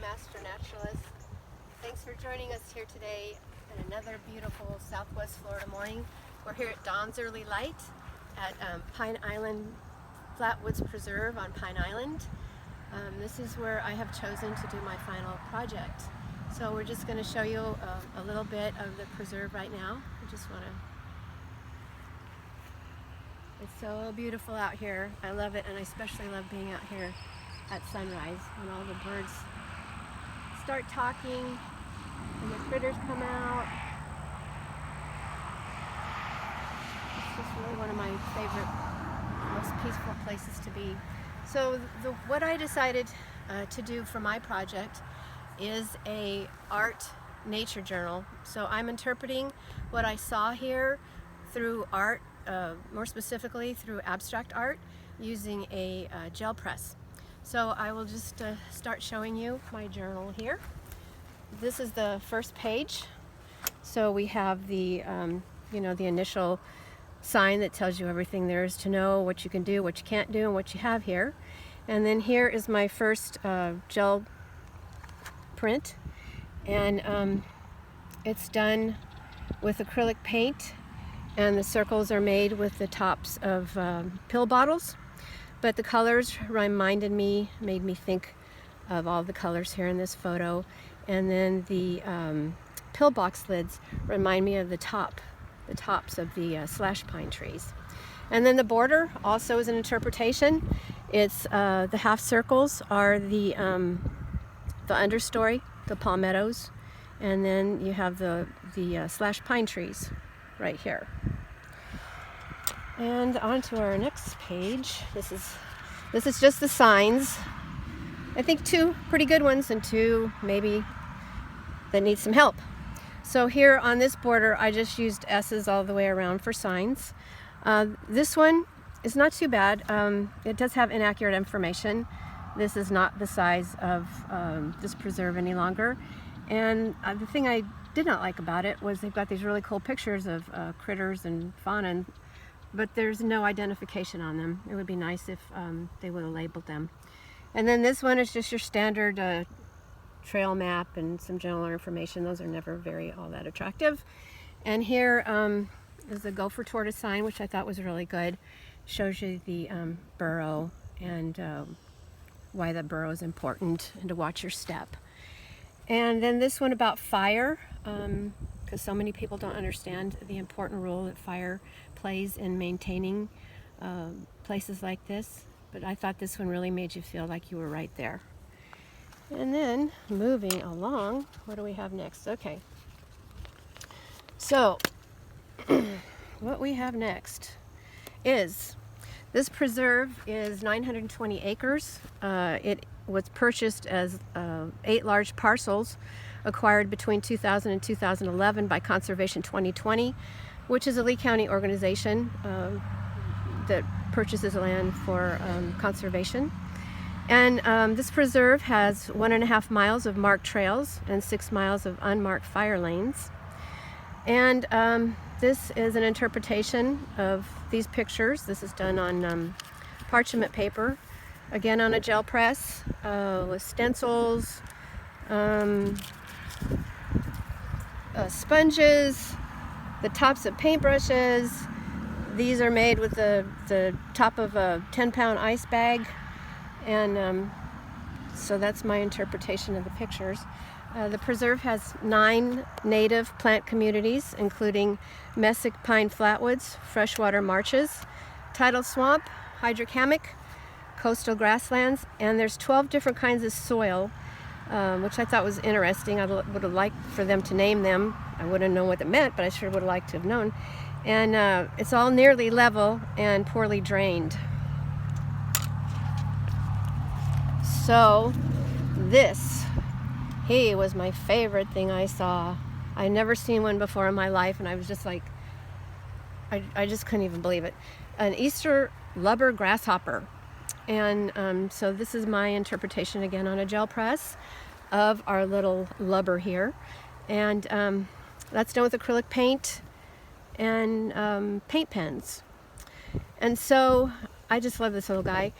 Master Naturalist. Thanks for joining us here today in another beautiful Southwest Florida morning. We're here at dawn's early light at Pine Island Flatwoods Preserve on Pine Island. This is where I have chosen to do my final project. So we're just going to show you a little bit of the preserve right now. I just want to... It's so beautiful out here. I love it, and I especially love being out here at sunrise when all the birds start talking and the critters come out. It's just really one of my favorite, most peaceful places to be. So what I decided to do for my project is a art nature journal. So I'm interpreting what I saw here through art, more specifically through abstract art, using a gel press. So I will just start showing you my journal here. This is the first page. So we have the, the initial sign that tells you everything there is to know, what you can do, what you can't do, and what you have here. And then here is my first gel print, and it's done with acrylic paint, and the circles are made with the tops of pill bottles. But the colors made me think of all the colors here in this photo. And then the pill box lids remind me of the tops of the slash pine trees. And then the border also is an interpretation. It's the half circles are the understory, the palmettos, and then you have the slash pine trees right here. And on to our next page. This is just the signs. I think two pretty good ones and two maybe that need some help. So here on this border I just used S's all the way around for signs. This one is not too bad. It does have inaccurate information. This is not the size of this preserve any longer. And the thing I did not like about it was they've got these really cool pictures of critters and fauna, but there's no identification on them. It would be nice if they would have labeled them. And then this one is just your standard trail map and some general information. Those are never all that attractive. And here is the gopher tortoise sign, which I thought was really good. Shows you the burrow and why the burrow is important, and to watch your step. And then this one about fire, because so many people don't understand the important role that fire plays in maintaining places like this. But I thought this one really made you feel like you were right there. And then moving along, what do we have next? Okay. So what we have next is this preserve is 920 acres. It was purchased as 8 large parcels acquired between 2000 and 2011 by Conservation 2020, which is a Lee County organization that purchases land for conservation. And this preserve has 1.5 miles of marked trails and 6 miles of unmarked fire lanes. And this is an interpretation of these pictures. This is done on parchment paper, again on a gel press with stencils, sponges, the tops of paintbrushes. These are made with the top of a 10-pound ice bag, and so that's my interpretation of the pictures. The preserve has 9 native plant communities, including mesic pine flatwoods, freshwater marshes, tidal swamp, hydric hammock, coastal grasslands, and there's 12 different kinds of soil, which I thought was interesting. I would have liked for them to name them. I wouldn't know what it meant, but I sure would have liked to have known. And it's all nearly level and poorly drained. So this, was my favorite thing I saw. I'd never seen one before in my life, and I was just like, I just couldn't even believe it. An Easter lubber grasshopper. And so this is my interpretation again on a gel press of our little lubber here. And that's done with acrylic paint and paint pens. And so I just love this little guy.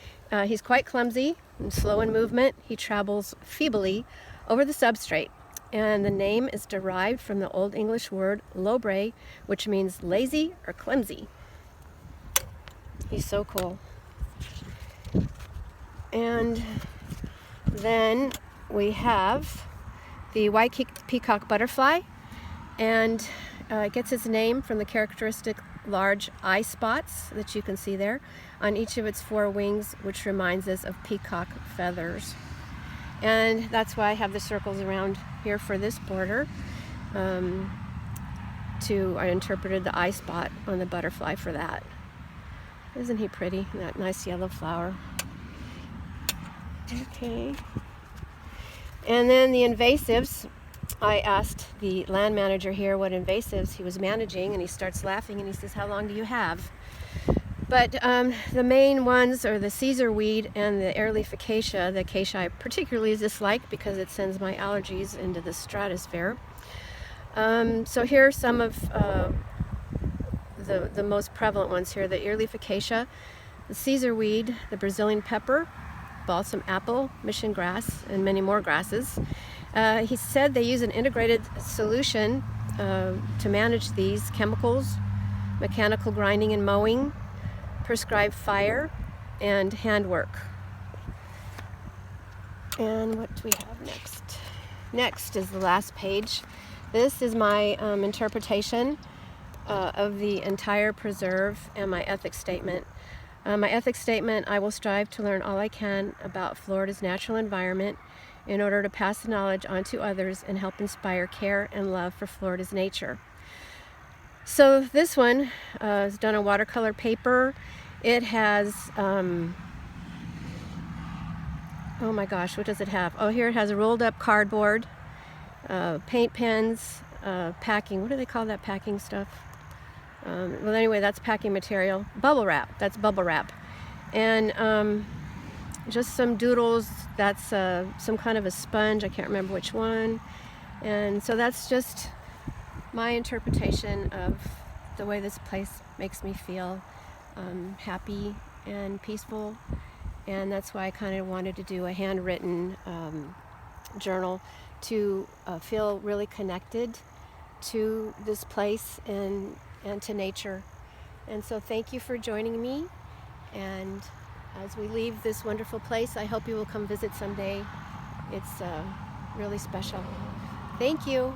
He's quite clumsy and slow in movement. He travels feebly over the substrate. And the name is derived from the Old English word lobre, which means lazy or clumsy. He's so cool. And then we have the white peacock butterfly, and it gets its name from the characteristic large eye spots that you can see there on each of its 4 wings, which reminds us of peacock feathers. And that's why I have the circles around here for this border. I interpreted the eye spot on the butterfly for that. Isn't he pretty? That nice yellow flower. Okay. And then the invasives. I asked the land manager here what invasives he was managing, and he starts laughing and he says, "How long do you have?" But the main ones are the Caesar weed and the airleaf acacia. The acacia I particularly dislike because it sends my allergies into the stratosphere. So here are some of the most prevalent ones here. The airleaf acacia, the Caesar weed, the Brazilian pepper, balsam apple, mission grass, and many more grasses. He said they use an integrated solution to manage these chemicals, mechanical grinding and mowing, prescribed fire, and handwork. And what do we have next? Next is the last page. This is my interpretation of the entire preserve and my ethics statement. My ethics statement: I will strive to learn all I can about Florida's natural environment in order to pass the knowledge on to others and help inspire care and love for Florida's nature. So this one is done on watercolor paper. It has, oh my gosh, what does it have? Oh, here it has a rolled up cardboard, paint pens, packing, what do they call that packing stuff? Well, anyway, that's packing material. Bubble wrap, that's bubble wrap. And just some doodles, that's some kind of a sponge, I can't remember which one. And so that's just my interpretation of the way this place makes me feel happy and peaceful. And that's why I kind of wanted to do a handwritten journal to feel really connected to this place and to nature. And so thank you for joining me, and as we leave this wonderful place, I hope you will come visit someday. It's really special. Thank you.